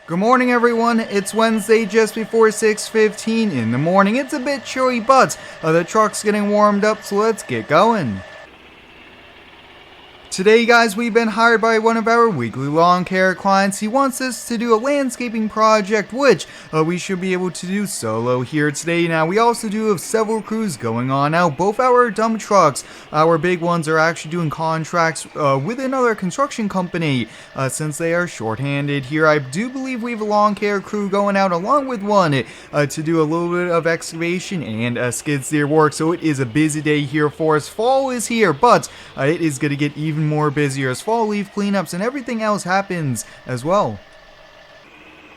Good morning, everyone. It's Wednesday just before 6:15 in the morning. It's a bit chilly, but the truck's getting warmed up, so let's get going. Today, guys, we've been hired by one of our weekly lawn care clients. He wants us to do a landscaping project, which we should be able to do solo here today. Now, we also do have several crews going on now. Both our dump trucks, our big ones, are actually doing contracts with another construction company since they are short-handed here. I do believe we have a lawn care crew going out along with one to do a little bit of excavation and skid steer work. So it is a busy day here for us. Fall is here, but it is going to get even more busier as fall leaf cleanups and everything else happens as well.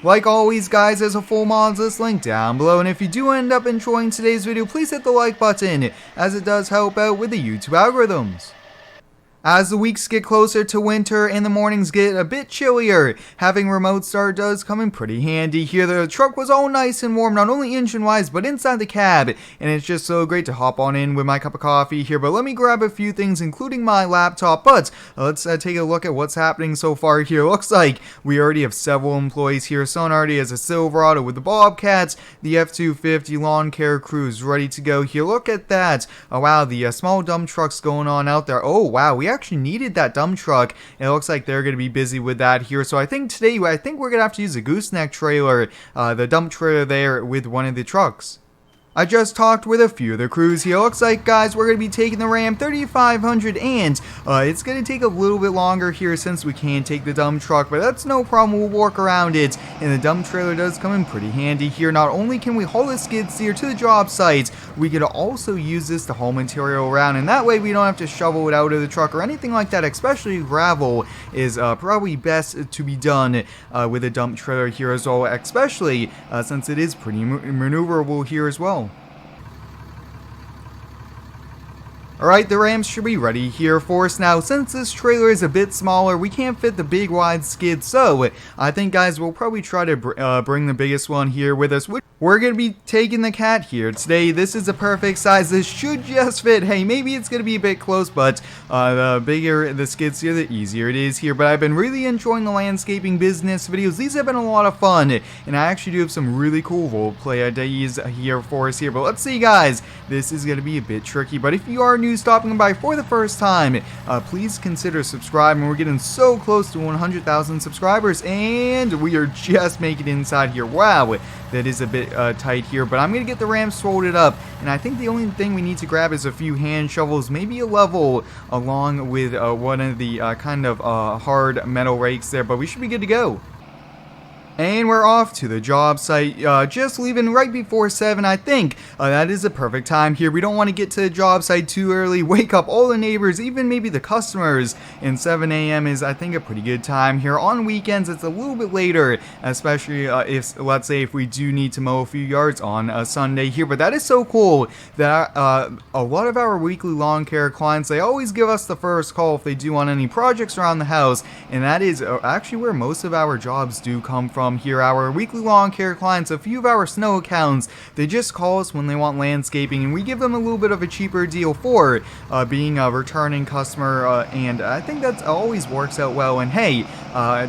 Like always, guys, there's a full mods list link down below, and if you do end up enjoying today's video, please hit the like button, as it does help out with the YouTube algorithms. As the weeks get closer to winter and the mornings get a bit chillier, having remote start does come in pretty handy here. The truck was all nice and warm, not only engine-wise, but inside the cab, and it's just so great to hop on in with my cup of coffee here. But let me grab a few things, including my laptop, but let's take a look at what's happening so far here. Looks like we already have several employees here. Someone already has a Silverado with the Bobcats, the F-250 lawn care crews ready to go here. Look at that. Oh, wow, the small dump truck's going on out there. Oh, wow, we actually needed that dump truck. It looks like they're going to be busy with that here. So I think today, we're going to have to use a gooseneck trailer, the dump trailer there with one of the trucks. I just talked with a few of the crews here. Looks like, guys, we're going to be taking the Ram 3500, and it's going to take a little bit longer here since we can't take the dump truck, but that's no problem. We'll work around it, and the dump trailer does come in pretty handy here. Not only can we haul the skid steer to the job site, we could also use this to haul material around, and that way we don't have to shovel it out of the truck or anything like that. Especially gravel is probably best to be done with a dump trailer here as well, especially since it is pretty maneuverable here as well. Alright, the Rams should be ready here for us now. Since this trailer is a bit smaller, we can't fit the big wide skid, so I think, guys, we'll probably try to bring the biggest one here with us. We're going to be taking the Cat here today. This is a perfect size. This should just fit. Hey, maybe it's going to be a bit close, but the bigger the skid steer, the easier it is here. But I've been really enjoying the landscaping business videos. These have been a lot of fun, and I actually do have some really cool roleplay ideas here for us here. But let's see, guys. This is going to be a bit tricky, but if you are new stopping by for the first time, please consider subscribing. We're getting so close to 100,000 subscribers, and we are just making it inside here. Wow, that is a bit tight here, but I'm going to get the Rams folded up, and I think the only thing we need to grab is a few hand shovels, maybe a level, along with one of the kind of hard metal rakes there, but we should be good to go. And we're off to the job site, just leaving right before 7, I think. That is a perfect time here. We don't want to get to the job site too early, wake up all the neighbors, even maybe the customers, and 7 a.m. is, I think, a pretty good time here. On weekends, it's a little bit later, especially if, let's say, if we do need to mow a few yards on a Sunday here. But that is so cool that a lot of our weekly lawn care clients, they always give us the first call if they do want any projects around the house, and that is actually where most of our jobs do come from. Here, our weekly lawn care clients, a few of our snow accounts, they just call us when they want landscaping, and we give them a little bit of a cheaper deal for being a returning customer, and I think that always works out well. And hey,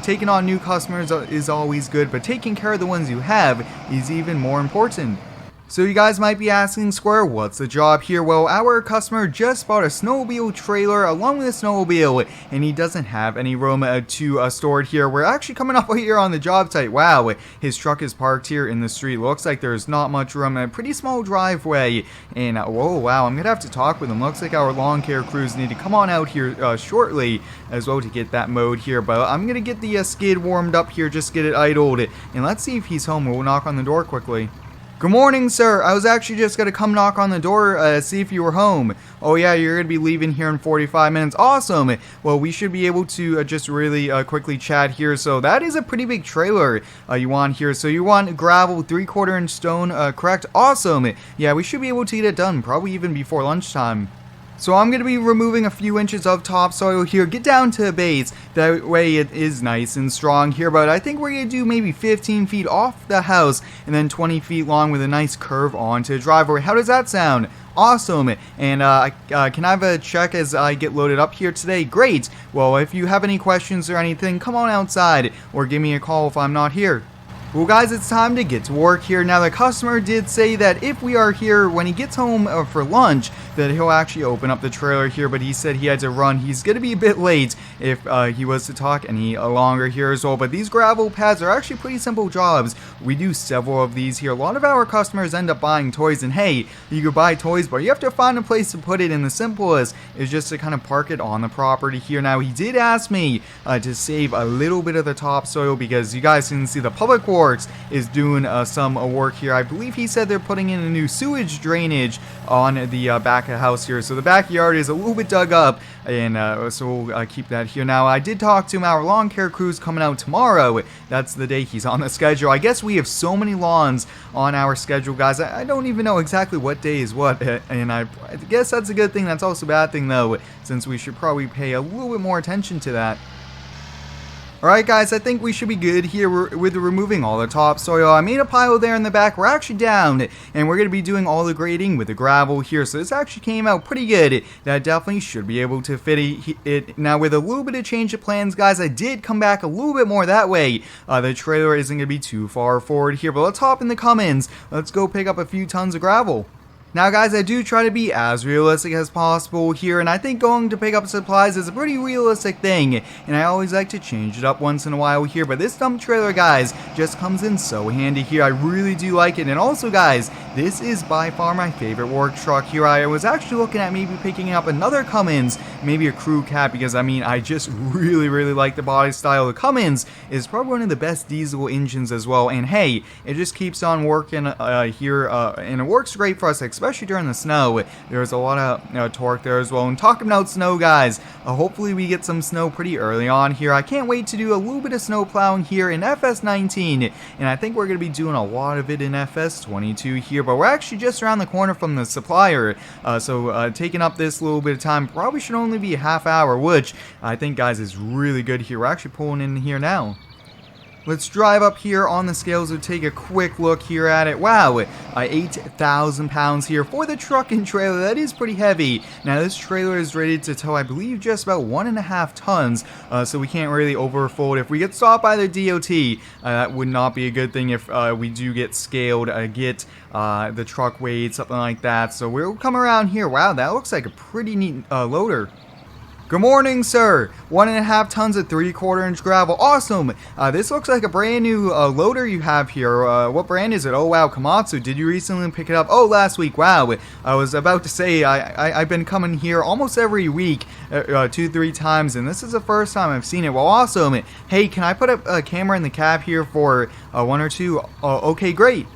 taking on new customers is always good, but taking care of the ones you have is even more important. So you guys might be asking, Square, what's the job here? Well, our customer just bought a snowmobile trailer along with a snowmobile, and he doesn't have any room to store it here. We're actually coming up here on the job site. Wow, his truck is parked here in the street. Looks like there's not much room, a pretty small driveway, and whoa, wow, I'm gonna have to talk with him. Looks like our lawn care crews need to come on out here shortly as well to get that mowed here, but I'm gonna get the skid warmed up here, just get it idled, and let's see if he's home. We'll knock on the door quickly. Good morning, sir. I was actually just going to come knock on the door, see if you were home. Oh yeah, you're going to be leaving here in 45 minutes. Awesome. Well, we should be able to just really quickly chat here. So that is a pretty big trailer you want here. So you want gravel, 3/4 inch stone, correct? Awesome. Yeah, we should be able to get it done, probably even before lunchtime. So I'm going to be removing a few inches of topsoil here, get down to the base, that way it is nice and strong here, but I think we're going to do maybe 15 feet off the house, and then 20 feet long with a nice curve onto the driveway. How does that sound? Awesome. And can I have a check as I get loaded up here today? Great. Well, if you have any questions or anything, come on outside or give me a call if I'm not here. Well guys, it's time to get to work here. Now the customer did say that if we are here when he gets home for lunch, that he'll actually open up the trailer here, but he said he had to run. He's going to be a bit late if he was to talk any longer here as well. But these gravel pads are actually pretty simple jobs. We do several of these here. A lot of our customers end up buying toys, and hey, you could buy toys, but you have to find a place to put it, and the simplest is just to kind of park it on the property here. Now he did ask me to save a little bit of the topsoil because you guys can see the public works is doing some work here. I believe he said they're putting in a new sewage drainage on the back of the house here, so the backyard is a little bit dug up, and so we'll keep that here. Now I did talk to him. Our lawn care crew's coming out tomorrow. That's the day he's on the schedule. I guess we have so many lawns on our schedule, guys. I don't even know exactly what day is what, and I guess that's a good thing. That's also a bad thing though, since we should probably pay a little bit more attention to that. Alright guys, I think we should be good here with removing all the topsoil. I made a pile there in the back. We're actually down, and we're going to be doing all the grading with the gravel here. So this actually came out pretty good. That definitely should be able to fit it. Now with a little bit of change of plans, guys, I did come back a little bit more that way. The trailer isn't going to be too far forward here, but let's hop in the Cummins. Let's go pick up a few tons of gravel. Now guys, I do try to be as realistic as possible here, and I think going to pick up supplies is a pretty realistic thing, and I always like to change it up once in a while here, but this dump trailer, guys, just comes in so handy here. I really do like it. And also guys, this is by far my favorite work truck here. I was actually looking at maybe picking up another Cummins, maybe a crew cab, because I mean, I just really like the body style. The Cummins is probably one of the best diesel engines as well, and hey, it just keeps on working here, and it works great for us, especially during the snow. There's a lot of torque there as well. And talking about snow, guys, hopefully we get some snow pretty early on here. I can't wait to do a little bit of snow plowing here in FS19, and I think we're going to be doing a lot of it in FS22 here, but we're actually just around the corner from the supplier, so taking up this little bit of time probably should only be a half hour, which I think, guys, is really good here. We're actually pulling in here now. Let's drive up here on the scales and take a quick look here at it. Wow, 8,000 pounds here for the truck and trailer. That is pretty heavy. Now this trailer is rated to tow, I believe, just about 1.5 tons, so we can't really overfold. If we get stopped by the DOT, that would not be a good thing if we do get scaled, get the truck weight, something like that. So we'll come around here. Wow, that looks like a pretty neat loader. Good morning, sir. 1.5 tons of 3/4 inch gravel. Awesome. This looks like a brand new loader you have here. What brand is it? Oh wow, Komatsu. Did you recently pick it up? Oh, last week. Wow. I was about to say I've been coming here almost every week, 2-3 times, and this is the first time I've seen it. Well, awesome. Hey, can I put a camera in the cab here for 1 or 2? Okay, great.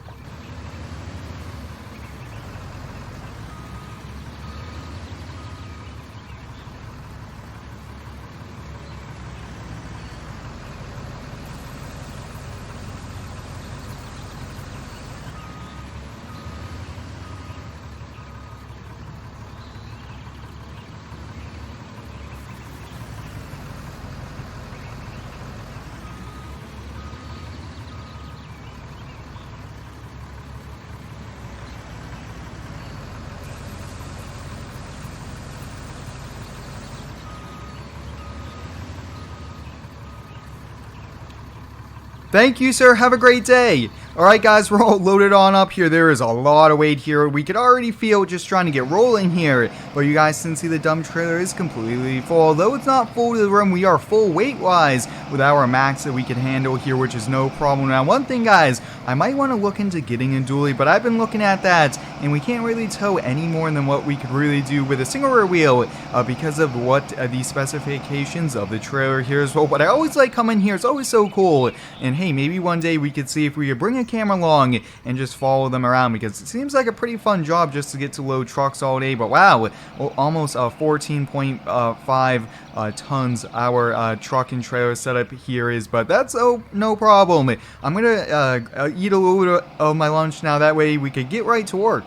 Thank you, sir. Have a great day. Alright guys, we're all loaded on up here. There is a lot of weight here. We could already feel just trying to get rolling here. But you guys can see the dump trailer is completely full. Although it's not full to the rim, we are full weight-wise with our max that we can handle here, which is no problem. Now, one thing, guys, I might want to look into getting a dually, but I've been looking at that, and we can't really tow any more than what we could really do with a single rear wheel because of what the specifications of the trailer here as well. But I always like coming here. It's always so cool. And hey, maybe one day we could see if we could bring a camera along and just follow them around, because it seems like a pretty fun job just to get to load trucks all day. But wow, almost 14.5 tons our truck and trailer setup here is, but that's no problem. I'm gonna eat a little bit of my lunch now, that way we could get right to work.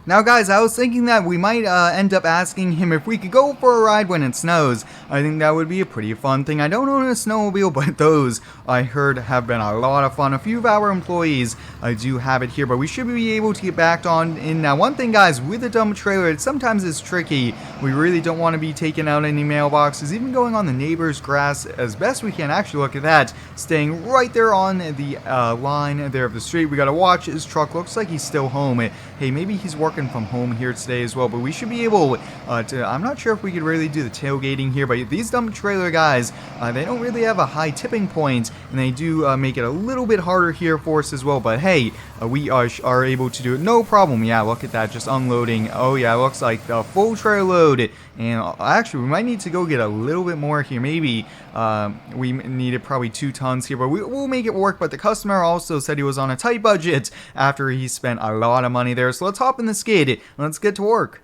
Now guys, I was thinking that we might end up asking him if we could go for a ride when it snows. I think that would be a pretty fun thing. I don't own a snowmobile, but those, I heard, have been a lot of fun. A few of our employees do have it here, but we should be able to get back on in. Now one thing guys, with a dump trailer, it sometimes is tricky. We really don't want to be taking out any mailboxes, even going on the neighbor's grass as best we can. Actually, look at that, staying right there on the line there of the street. We gotta watch his truck. Looks like he's still home. Hey, maybe he's working from home here today as well, but we should be able to, I'm not sure if we could really do the tailgating here, but these dump trailer guys, they don't really have a high tipping point, and they do make it a little bit harder here for us as well, but hey, we are able to do it, no problem. Yeah, look at that, just unloading. Oh yeah, looks like the full trailer load, and actually we might need to go get a little bit more here. Maybe we needed probably 2 tons here, but we'll make it work. But the customer also said he was on a tight budget after he spent a lot of money there, so let's hop in the skid and let's get to work.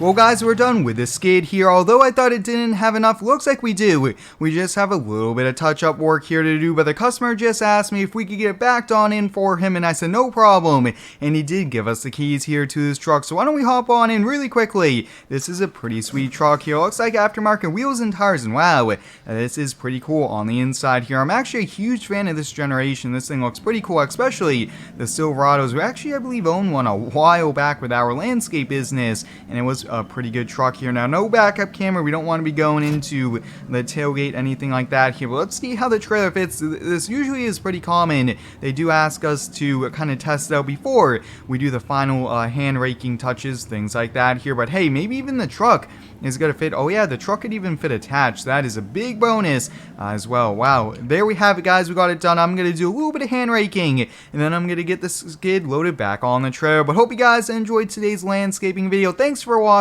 Well guys, we're done with the skid here. Although I thought it didn't have enough, looks like we do. We just have a little bit of touch-up work here to do, but the customer just asked me if we could get it backed on in for him, and I said no problem. And he did give us the keys here to his truck, so why don't we hop on in really quickly. This is a pretty sweet truck here. Looks like aftermarket wheels and tires, and wow, this is pretty cool on the inside here. I'm actually a huge fan of this generation. This thing looks pretty cool, especially the Silverados. We actually, I believe, owned one a while back with our landscape business, and it was a pretty good truck here. Now, no backup camera. We don't want to be going into the tailgate, anything like that here. But let's see how the trailer fits. This usually is pretty common. They do ask us to kind of test it out before we do the final hand raking touches, things like that here. But hey, maybe even the truck is going to fit. Oh yeah, the truck could even fit attached. That is a big bonus as well. Wow, there we have it guys. We got it done. I'm going to do a little bit of hand raking, and then I'm going to get the skid loaded back on the trailer. But hope you guys enjoyed today's landscaping video. Thanks for watching.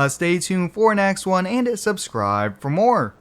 Stay tuned for next one, and subscribe for more.